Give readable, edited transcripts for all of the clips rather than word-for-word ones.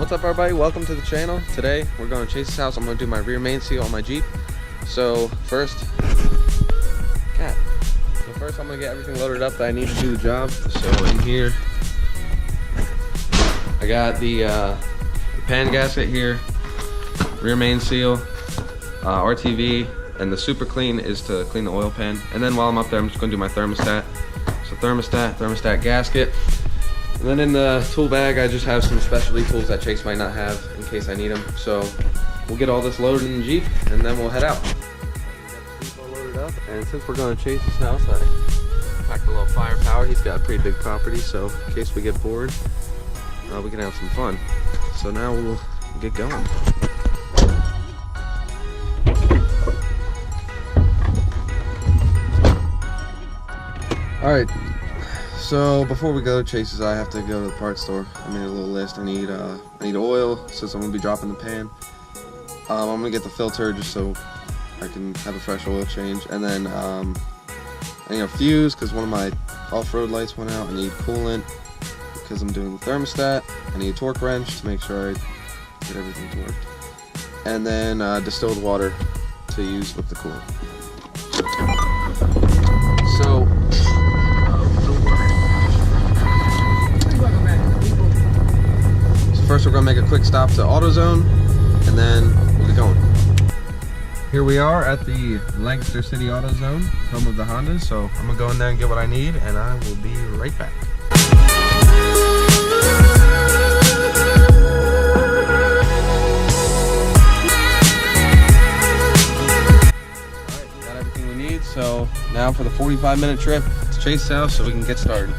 What's up everybody, welcome to the channel. Today we're going to Chase's house. I'm going to do my rear main seal on my Jeep. So first I'm going to get everything loaded up that I need to do the job. So in here I got the pan gasket here, rear main seal, RTV, and the super clean is to clean the oil pan. And then while I'm up there, I'm just going to do my thermostat. So thermostat gasket. And then in the tool bag, I just have some specialty tools that Chase might not have in case I need them. So we'll get all this loaded in the Jeep and then we'll head out. We got the Jeep all loaded up, and since we're going to Chase's house, I packed a little firepower. He's got a pretty big property, so in case we get bored, we can have some fun. So now we'll get going. All right. So before we go to Chase's, I have to go to the parts store. I made a little list. I need oil since I'm gonna be dropping the pan. I'm gonna get the filter just so I can have a fresh oil change, and then I need a fuse because one of my off-road lights went out. I need coolant because I'm doing the thermostat. I need a torque wrench to make sure I get everything to work, and then distilled water to use with the coolant. So first we're going to make a quick stop to AutoZone, and then we'll get going. Here we are at the Lancaster City AutoZone, home of the Hondas, so I'm going to go in there and get what I need, and I will be right back. Alright, we got everything we need, so now for the 45-minute trip to Chase's house so we can get started.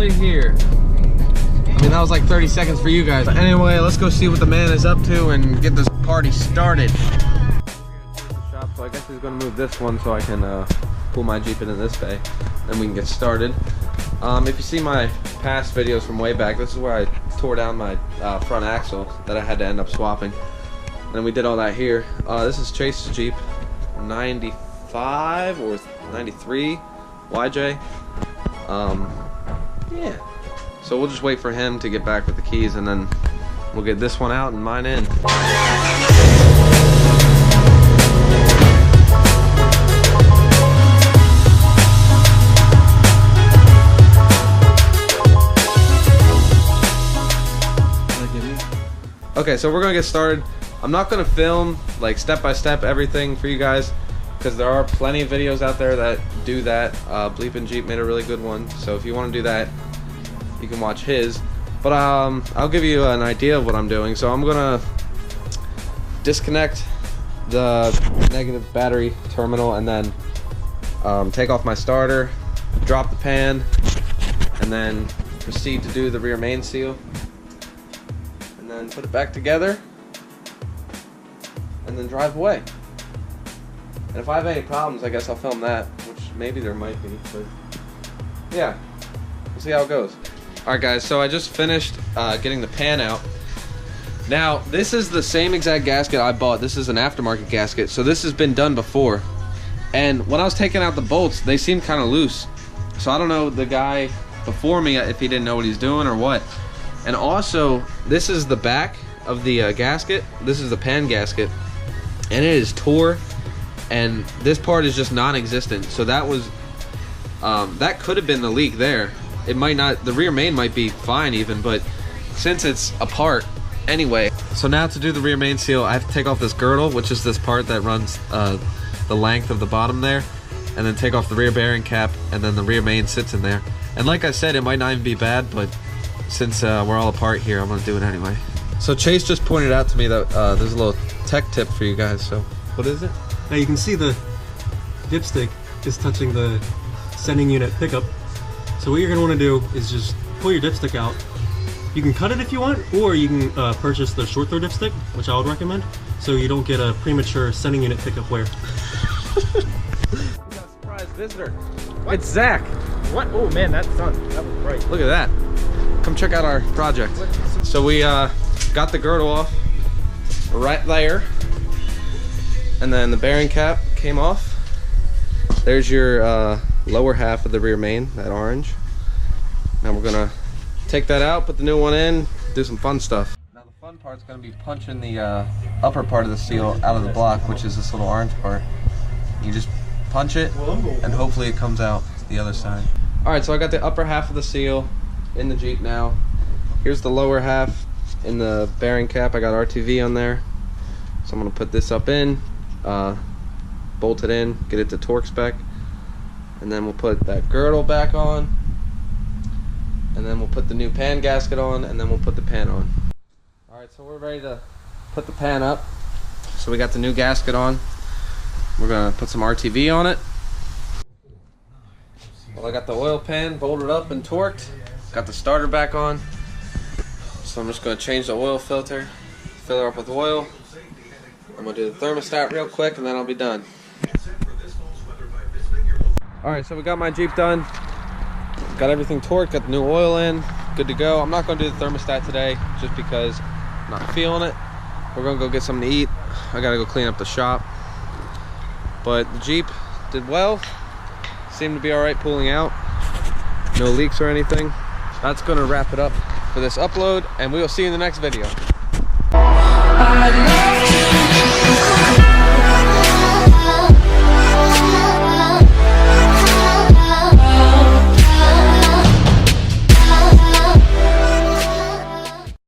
Here. I mean, that was like 30 seconds for you guys. But anyway, let's go see what the man is up to and get this party started. Shop, so I guess he's gonna move this one so I can pull my Jeep into this bay. Then we can get started. If you see my past videos from way back, this is where I tore down my front axle that I had to end up swapping. And we did all that here. This is Chase's Jeep, 95 or 93 YJ. Yeah, so we'll just wait for him to get back with the keys, and then we'll get this one out and mine in. Okay, so we're gonna get started. I'm not gonna film like step by step everything for you guys, because there are plenty of videos out there that do that. Bleepin' Jeep made a really good one, so if you want to do that, you can watch his. But I'll give you an idea of what I'm doing. So I'm gonna disconnect the negative battery terminal, and then take off my starter, drop the pan, and then proceed to do the rear main seal, and then put it back together, and then drive away. And if I have any problems, I guess I'll film that, which maybe there might be, but yeah, we'll see how it goes. Alright guys, so I just finished getting the pan out. Now, this is the same exact gasket I bought. This is an aftermarket gasket, so this has been done before. And when I was taking out the bolts, they seemed kind of loose. So I don't know the guy before me if he didn't know what he's doing or what. And also, this is the back of the gasket. This is the pan gasket, and it is tore. And this part is just non-existent, so that was that could have been the leak there. It might not, the rear main might be fine even, but since it's apart anyway. So now to do the rear main seal, I have to take off this girdle, which is this part that runs the length of the bottom there, and then take off the rear bearing cap, and then the rear main sits in there. And like I said, it might not even be bad, but since we're all apart here, I'm gonna do it anyway. So Chase just pointed out to me that there's a little tech tip for you guys. So what is it? Now you can see the dipstick is touching the sending unit pickup. So what you're gonna want to do is just pull your dipstick out. You can cut it if you want, or you can purchase the short throw dipstick, which I would recommend, so you don't get a premature sending unit pickup wear. We got a surprise visitor. What? It's Zach. What? Oh man, that sun, that was bright. Look at that. Come check out our project. So we got the girdle off right there, and then the bearing cap came off. There's your lower half of the rear main, that orange. Now we're gonna take that out, put the new one in, do some fun stuff. Now the fun part's gonna be punching the upper part of the seal out of the block, which is this little orange part. You just punch it, and hopefully it comes out the other side. All right, so I got the upper half of the seal in the Jeep now. Here's the lower half in the bearing cap. I got RTV on there. So I'm gonna put this up in, bolt it in, get it to torque spec, and then we'll put that girdle back on, and then we'll put the new pan gasket on, and then we'll put the pan on. All right, so we're ready to put the pan up. So we got the new gasket on. We're gonna put some RTV on it. Well, I got the oil pan bolted up and torqued. Got the starter back on. So I'm just gonna change the oil filter, fill her up with oil. I'm gonna do the thermostat real quick, and then I'll be done. All right, so we got my Jeep done. Got everything torqued, got the new oil in, good to go. I'm not gonna do the thermostat today just because I'm not feeling it. We're gonna go get something to eat. I gotta go clean up the shop. But the Jeep did well. Seemed to be all right pulling out. No leaks or anything. That's gonna wrap it up for this upload, and we will see you in the next video.